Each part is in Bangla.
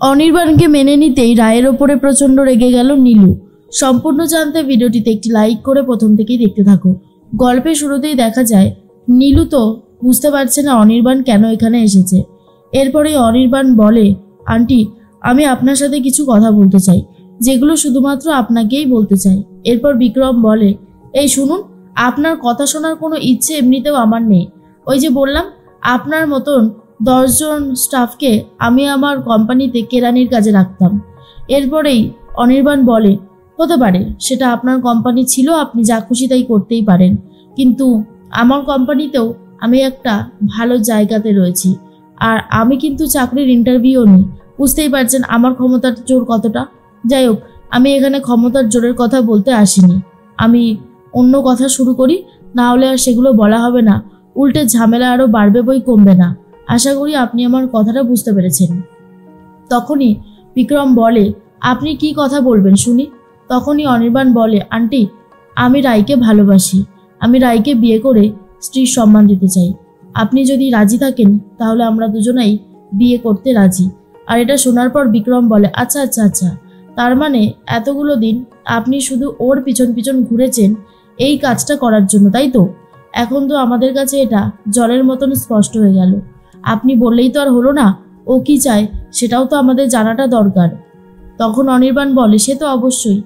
অনির্বাণকে মেনে নিতেই রায়ের ওপরে প্রচণ্ড রেগে গেল নীলু। সম্পূর্ণ জানতে ভিডিওটিতে একটি লাইক করে প্রথম থেকেই দেখতে থাকো। গল্পের শুরুতেই দেখা যায় নীলু তো বুঝতে পারছে না অনির্বাণ কেন এখানে এসেছে। এরপরেই অনির্বাণ বলে, আন্টি আমি আপনার সাথে কিছু কথা বলতে চাই, যেগুলো শুধুমাত্র আপনাকেই বলতে চাই। এরপর বিক্রম বলে, এই শুনুন, আপনার কথা শোনার কোনো ইচ্ছে এমনিতেও আমার নেই। ওই যে বললাম আপনার মতন 10 জন স্টাফকে আমি আমার কোম্পানিতে কেরানির কাজে রাখতাম। এরপরেই অনির্বাণ বলে, হতে পারে সেটা আপনার কোম্পানি ছিল, আপনি যা খুশি তাই করতেই পারেন, কিন্তু আমার কোম্পানিতেও আমি একটা ভালো জায়গাতে রয়েছি, আর আমি কিন্তু চাকরির ইন্টারভিউ নিই। বুঝতেই পারছেন আমার ক্ষমতার জোর কতটা। যাই হোক, আমি এখানে ক্ষমতার জোরের কথা বলতে আসিনি। আমি অন্য কথা শুরু করি, না হলে আর সেগুলো বলা হবে না, উল্টে ঝামেলা আরও বাড়বে বই কমবে না। আশা করি আপনি আমার কথাটা বুঝতে পেরেছেন। তখনই বিক্রম বলে, আপনি কি কথা বলবেন শুনি। তখনই অনির্বাণ বলে, আন্টি আমি রায়কে ভালোবাসি, আমি রায়কে বিয়ে করে স্ত্রীর সম্মান দিতে চাই। আপনি যদি রাজি থাকেন তাহলে আমরা দুজনেই বিয়ে করতে রাজি। আর এটা শোনার পর বিক্রম বলে, আচ্ছা আচ্ছা আচ্ছা, তার মানে এতগুলো দিন আপনি শুধু ওর পিছন পিছন ঘুরেছেন এই কাজটা করার জন্য, তাই তো? এখন তো আমাদের কাছে এটা জলের মতন স্পষ্ট হয়ে গেল। আপনি বললেই তো আর হলো না, ও কি চায় সেটাও তো আমাদের জানাটা দরকার। তখন অনির্বাণ বলে, সে তো অবশ্যই,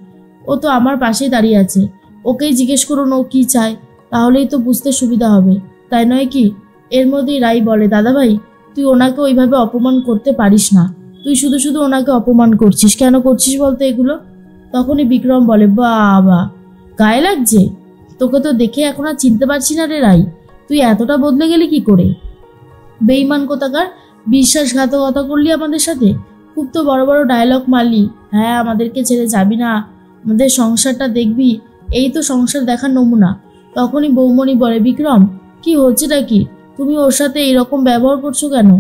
ও তো আমার পাশেই দাঁড়িয়ে আছে, ওকেই জিজ্ঞেস করুন ও কি চায়, তাহলেই তো বুঝতে সুবিধা হবে, তাই নয় কি? এর মধ্যেই রাই বলে, দাদাভাই তুই ওনাকে ওইভাবে অপমান করতে পারিস না, তুই শুধু শুধু ওনাকে অপমান করছিস, কেন করছিস বলতে এগুলো? তখনই বিক্রম বলে, বাবা গায়ে লাগছে, তোকে তো দেখে এখন আর চিনতে পারছি না রে রাই, তুই এতটা বদলে গেলি কি করে? বেঈমান কোথাকার, বিশ্বাসঘাতকতা করলি আমাদের সাথে, খুব তো বড় বড় ডায়লগ মারলি। হ্যাঁ আমাদেরকে ছেড়ে যাবি না, আমাদের সংসারটা দেখবি, এই তো সংসার দেখার নমুনা। তখনই বৌমণি বলে, বিক্রম কি হচ্ছেটা কি, তুমি ওর সাথে এরকম ব্যবহার করছো কেন?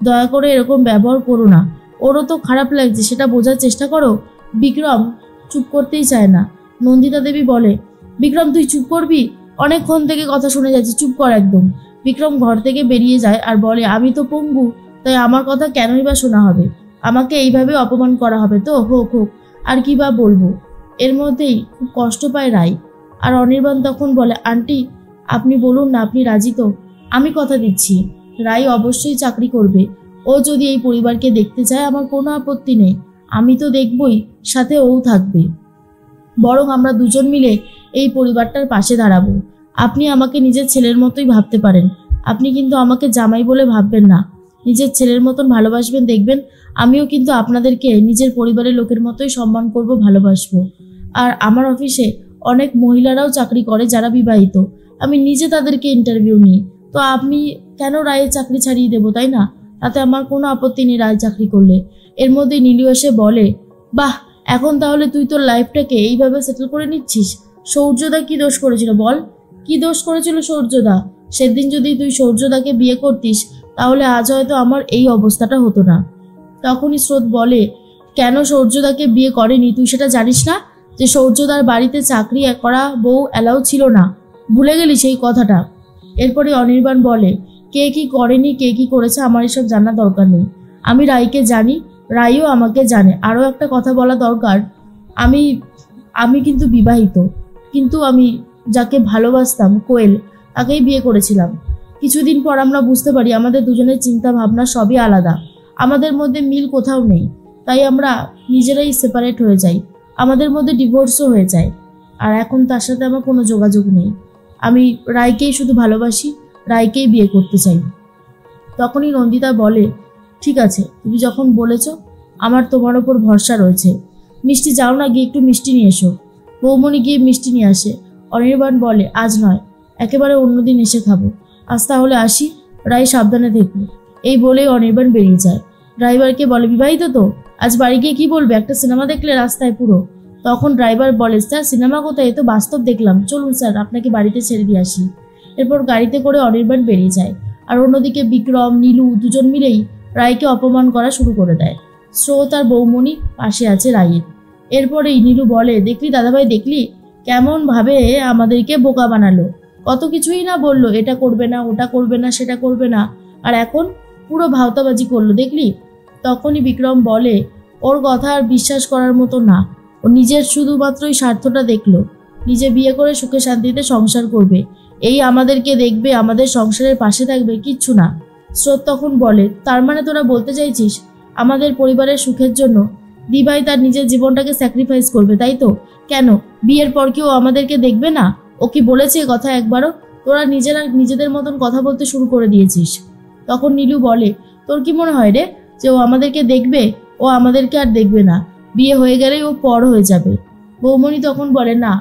দয়া করে এরকম ব্যবহার করো না, ওরও তো খারাপ লাগছে, সেটা বোঝার চেষ্টা করো। বিক্রম চুপ করতেই চায় না। নন্দিতা দেবী বলে, বিক্রম তুই চুপ করবি, অনেকক্ষণ থেকে কথা শুনে যাচ্ছি, চুপ কর একদম। বিক্রম ঘর থেকে বেরিয়ে যায় আর বলে, আমি তো পঙ্গু, তাই আমার কথা কেনই বা শোনা হবে, আমাকে এইভাবে অপমান করা হবে তো, হোক হোক, আর কি বা বলবো। এর মধ্যেই খুব কষ্ট পায় রাই। আর অনির্বাণ তখন বলে, আন্টি আপনি বলুন না আপনি রাজি তো? আমি কথা দিচ্ছি রাই অবশ্যই চাকরি করবে, ও যদি এই পরিবারকে দেখতে চায় আমার কোনো আপত্তি নেই, আমি তো দেখবই, সাথে ও থাকবে, বরং আমরা দুজন মিলে এই পরিবারটার পাশে দাঁড়াবো। আপনি আমাকে নিজের ছেলের মতোই ভাবতে পারেন, আপনি কিন্তু আমাকে জামাই বলে ভাববেন না, নিজের ছেলের মতন ভালোবাসবেন, দেখবেন আমিও কিন্তু আপনাদেরকে নিজের পরিবারের লোকের মতোই সম্মান করব, ভালোবাসবো। আর আমার অফিসে অনেক মহিলারাও চাকরি করে যারা বিবাহিত, আমি নিজে তাদেরকে ইন্টারভিউ নিই, তো আপনি কেন রায়ের চাকরি ছাড়িয়ে দেবো, তাই না? তাতে আমার কোনো আপত্তি নেই রায় চাকরি করলে। এর মধ্যে নীলু এসে বলে, বাহ এখন তাহলে তুই তোর লাইফটাকে এইভাবে সেটেল করে নিচ্ছিস। সৌর্যদা কি দোষ করেছিল বল, কি দোষ করেছিল সৌর্যদা? সেদিন যদি তুই সৌর্যদাকে বিয়ে করতিস তাহলে আজ হয়তো আমার এই অবস্থাটা হতো না। তখনই স্রোত বলে, কেন সৌর্যদাকে বিয়ে করেনি তুই সেটা জানিস না? যে সৌর্যদার বাড়িতে চাকরি করা বউ অ্যালাউ ছিল না, ভুলে গেলি সেই কথাটা? এরপরে অনির্বাণ বলে, কে কি করেনি কে কি করেছে আমার এসব জানার দরকার নেই, আমি রাইকে জানি, রাইও আমাকে জানে। আরও একটা কথা বলা দরকার, আমি আমি কিন্তু বিবাহিত, কিন্তু আমি যাকে ভালোবাসতাম কোয়েল, তাকেই বিয়ে করেছিলাম। কিছুদিন পর আমরা বুঝতে পারি আমাদের দুজনের চিন্তা ভাবনা সবই আলাদা, আমাদের মধ্যে মিল কোথাও নেই, তাই আমরা নিজেরাই সেপারেট হয়ে যাই, আমাদের মধ্যে ডিভোর্সও হয়ে যায়। আর এখন তার সাথে আমার কোনো যোগাযোগ নেই, আমি রায়কেই শুধু ভালোবাসি, রায়কেই বিয়ে করতে চাই। তখনই নন্দিতা বলে, ঠিক আছে তুমি যখন বলেছ আমার তোমার ওপর ভরসা রয়েছে, মিষ্টি যাও না গিয়ে একটু মিষ্টি নিয়ে এসো। বৌমণি গিয়ে মিষ্টি নিয়ে আসে। অনির্বাণ বলে, আজ নয়, একেবারে অন্যদিন এসে খাবো, আজ তাহলে আসি, রায় সাবধানে থেকো। এই বলেই অনির্বাণ বেরিয়ে যায়। ড্রাইভারকে বলে, বিবাহিত তো, আজ বাড়ি গিয়ে কি বলবে, একটা সিনেমা দেখলে রাস্তায় পুরো। তখন ড্রাইভার বলে, স্যার সিনেমা কোথায়, এ তো বাস্তব দেখলাম, চলুন স্যার আপনাকে বাড়িতে ছেড়ে দিয়ে আসি। এরপর গাড়িতে করে অনির্বাণ বেরিয়ে যায়। আর অন্যদিকে বিক্রম নীলু দুজন মিলেই রায়কে অপমান করা শুরু করে দেয়। স্রোত আর বৌমণি পাশে আছে রায়ের। এরপরেই নীলু বলে, দেখলি দাদাভাই দেখলি কেমন ভাবে আমাদেরকে বোকা বানালো, কত কিছুই না বললো, এটা করবে না ওটা করবে না সেটা করবে না, আর এখন পুরো ভাওতাবাজি করলো দেখলি। তখনই বিক্রম বলে, ওর কথা আর বিশ্বাস করার মতো না। ও নিজের শুধুমাত্রই স্বার্থটা দেখলো, নিজে বিয়ে করে সুখে শান্তিতে সংসার করবে, এই আমাদেরকে দেখবে, আমাদের সংসারের পাশে থাকবে, কিচ্ছু না। স্রোত তখন বলে, তার মানে তোরা বলতে চাইছিস আমাদের পরিবারের সুখের জন্য দিবাই তার নিজের জীবনটাকে স্যাক্রিফাইস করবে, তাই তো? কেন বিয়ের পর কি ও আমাদেরকে দেখবে না? ও কি বলেছে কথা একবারও? তোরা নিজেরা নিজেদের মতন কথা বলতে শুরু করে দিয়েছিস। তখন নীলু বলে, তোর কি মনে হয় রে যে ও আমাদেরকে দেখবে? ও আমাদেরকে আর দেখবে না, বিয়ে হয়ে গেলেই ও পর হয়ে যাবে। বৌমণি তখন বলে, না,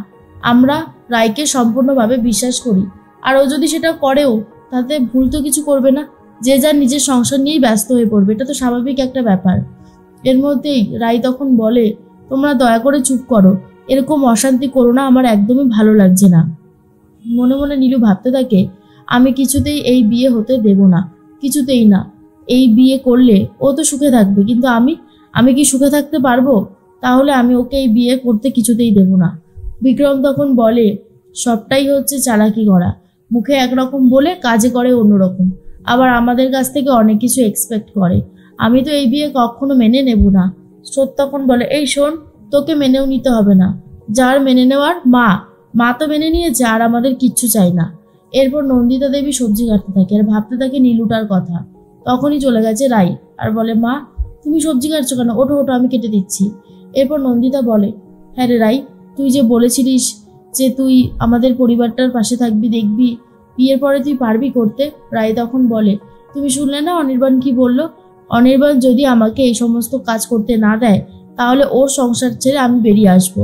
আমরা রায়কে সম্পূর্ণভাবে বিশ্বাস করি, আর ও যদি সেটা করেও তাতে ভুল তো কিছু করবে না, যে যার নিজের সংসার নিয়েই ব্যস্ত হয়ে পড়বে, এটা তো স্বাভাবিক একটা ব্যাপার। এর মধ্যেই রায় তখন বলে, তোমরা দয়া করে চুপ করো, এরকম অশান্তি করো না, আমার একদমই ভালো লাগছে না। মনে মনে নীলু ভাবতে থাকে, আমি কিছুতেই এই বিয়ে হতে দেব না, কিছুতেই না। এই বিয়ে করলে ও তো সুখে থাকবে, কিন্তু আমি কি সুখে থাকতে পারবো? তাহলে আমি ওকে এই বিয়ে করতে কিছুতেই দেব না। বিক্রম তখন বলে, সবটাই হচ্ছে চালাকি করা, মুখে একরকম বলে কাজে করে অন্যরকম, আবার আমাদের কাছ থেকে অনেক কিছু এক্সপেক্ট করে। আমি তো এই বিয়ে কখনো মেনে নেব না। স্রোত তখন বলে, এই শোন, তোকে মেনেও নিতে হবে না, যার মেনে নেওয়ার মা তো মেনে নিয়েছে, আর আমাদের কিচ্ছু চাই না। এরপর নন্দিতা দেবী সবজি কাটতে থাকে আর ভাবতে থাকে নীলুটার কথা। তখনই চলে গেছে রাই আর বলে, মা তুমি সবজি কাটছো কেন? ওঠো ওঠো, আমি কেটে দিচ্ছি। এরপর নন্দিতা বলে, হ্যাঁ রে রাই, তুই যে বলেছিলিস যে তুই আমাদের পরিবারটার পাশে থাকবি, দেখবি, বিয়ের পরে তুই পারবি করতে। রাই তখন বলে, তুমি শুনলে না অনির্বাণ কি বলল? অনির্বাণ যদি আমাকে এই সমস্ত কাজ করতে না দেয় তাহলে ওর সংসার ছেড়ে আমি বেরিয়ে আসব।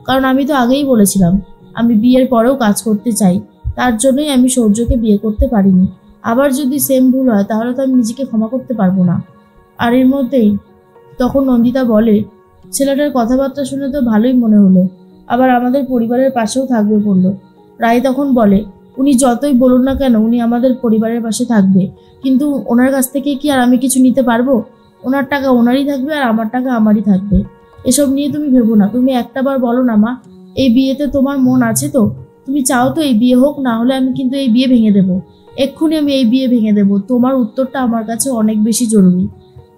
কারণ আমি তো আগেই বলেছিলাম আমি বিয়ের পরেও কাজ করতে চাই, তার জন্যই আমি সৌর্যকে বিয়ে করতে পারিনি। আবার যদি সেম ভুল হয় তাহলে তো আমি নিজেকে ক্ষমা করতে পারবো না। আর এর মধ্যেই তখন নন্দিতা বলে, ছেলেটার কথাবার্তা শুনে তো ভালোই মনে হলো, আবার আমাদের পরিবারের পাশেও থাকবে বলল। রায় তখন বলে, উনি যতই বলুন না কেন উনি আমাদের পরিবারের পাশে থাকবে, কিন্তু ওনার কাছ থেকে কি আর আমি কিছু নিতে পারবো? ওনার টাকা ওনারই থাকবে আর আমার টাকা আমারই থাকবে। এসব নিয়ে তুমি ভেবো না, তুমি একটাবার বলো না মা, এই বিয়েতে তোমার মন আছে তো? তুমি চাও তো এই বিয়ে হোক? না হলে আমি কিন্তু এই বিয়ে ভেঙে দেবো, এক্ষুনি আমি এই বিয়ে ভেঙে দেবো। তোমার উত্তরটা আমার কাছে অনেক বেশি জরুরি।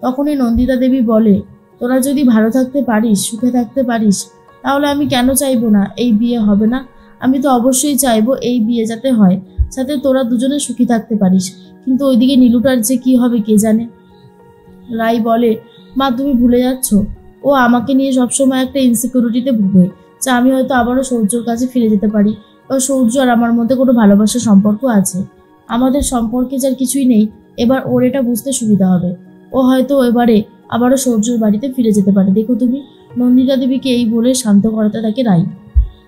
তখনই নন্দিতা দেবী বলে, তোরা যদি ভালো থাকতে পারিস, সুখে থাকতে পারিস, তাহলে আমি কেন চাইবো না এই বিয়ে হবে না? আমি তো অবশ্যই চাইবো এই বিয়ে যাতে হয়, সাথে তোরা দুজনে সুখী থাকতে পারিস। কিন্তু ওইদিকে নীলুটার যে কি হবে কে জানে। রাই বলে, মা তুমি ভুলে যাচ্ছ, ও আমাকে নিয়ে সবসময় একটা ইনসিকিউরিটিতে ভুগে, যে আমি হয়তো আবারও সৌর্যর কাছে ফিরে যেতে পারি, বা সৌর্য আর আমার মধ্যে কোনো ভালোবাসার সম্পর্ক আছে। আমাদের সম্পর্কে যার কিছুই নেই, এবার ওর এটা বুঝতে সুবিধা হবে। ও হয়তো এবারে আবারও সৌর্যর বাড়িতে ফিরে যেতে পারে। দেখো তুমি। নন্দিতা দেবীকে এই বলে শান্ত করাতে থাকে রাই।